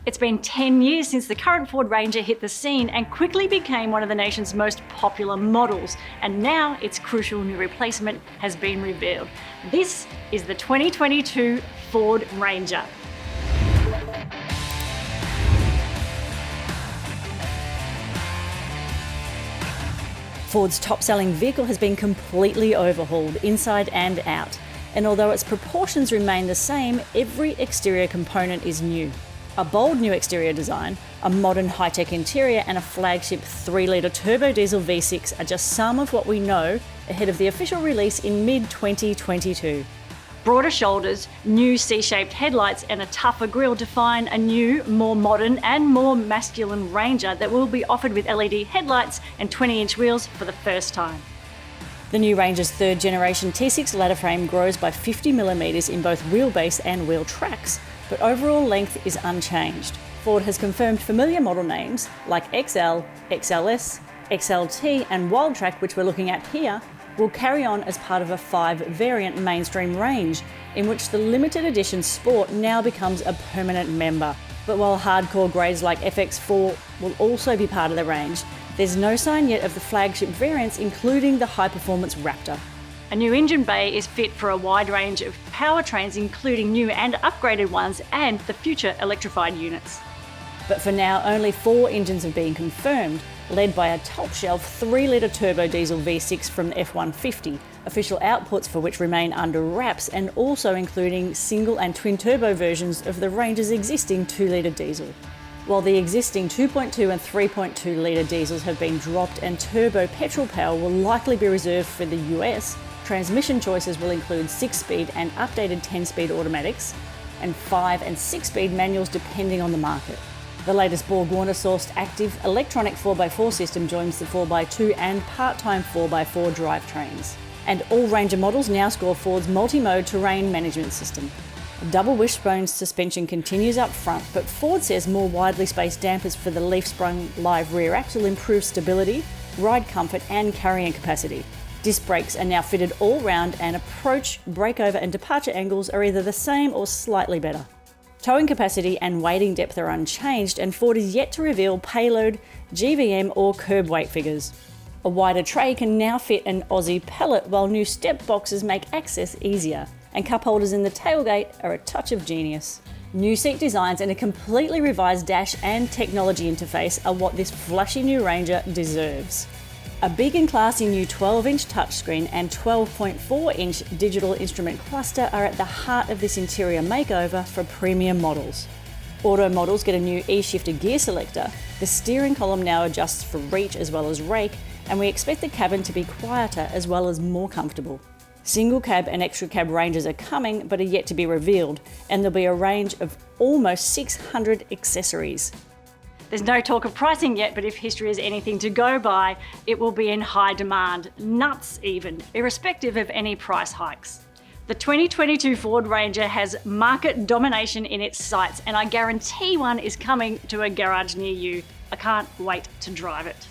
It's been 10 years since the current Ford Ranger hit the scene and quickly became one of the nation's most popular models. And now its crucial new replacement has been revealed. This is the 2022 Ford Ranger. Ford's top-selling vehicle has been completely overhauled, inside and out. And although its proportions remain the same, every exterior component is new. A bold new exterior design, a modern high-tech interior and a flagship 3-litre turbo diesel V6 are just some of what we know ahead of the official release in mid-2022. Broader shoulders, new C-shaped headlights and a tougher grille define a new, more modern and more masculine Ranger that will be offered with LED headlights and 20-inch wheels for the first time. The new Ranger's third generation T6 ladder frame grows by 50mm in both wheelbase and wheel tracks, but overall length is unchanged. Ford has confirmed familiar model names like XL, XLS, XLT and Wildtrak, which we're looking at here, will carry on as part of a 5-variant mainstream range, in which the limited edition Sport now becomes a permanent member. But while hardcore grades like FX4 will also be part of the range, there's no sign yet of the flagship variants, including the high-performance Raptor. A new engine bay is fit for a wide range of powertrains, including new and upgraded ones and the future electrified units. But for now, only 4 engines have been confirmed, led by a top-shelf 3-litre turbo diesel V6 from the F-150, official outputs for which remain under wraps, and also including single and twin-turbo versions of the Ranger's existing 2-litre diesel. While the existing 2.2 and 3.2 litre diesels have been dropped and turbo petrol power will likely be reserved for the US, transmission choices will include 6-speed and updated 10-speed automatics, and 5- and 6-speed manuals depending on the market. The latest BorgWarner-sourced active electronic 4x4 system joins the 4x2 and part-time 4x4 drivetrains. And all Ranger models now score Ford's multi-mode terrain management system. Double wishbone suspension continues up front, but Ford says more widely spaced dampers for the leaf-sprung live rear axle improve stability, ride comfort and carrying capacity. Disc brakes are now fitted all round and approach, breakover and departure angles are either the same or slightly better. Towing capacity and weighting depth are unchanged, and Ford is yet to reveal payload, GVM or curb weight figures. A wider tray can now fit an Aussie pallet, while new step boxes make access easier, and cup holders in the tailgate are a touch of genius. New seat designs and a completely revised dash and technology interface are what this flashy new Ranger deserves. A big and classy new 12-inch touchscreen and 12.4-inch digital instrument cluster are at the heart of this interior makeover for premium models. Auto models get a new E-shifter gear selector, the steering column now adjusts for reach as well as rake, and we expect the cabin to be quieter as well as more comfortable. Single cab and extra cab Rangers are coming but are yet to be revealed, and there'll be a range of almost 600 accessories. There's no talk of pricing yet, but if history is anything to go by, it will be in high demand, nuts even, irrespective of any price hikes. The 2022 Ford Ranger has market domination in its sights, and I guarantee one is coming to a garage near you. I can't wait to drive it.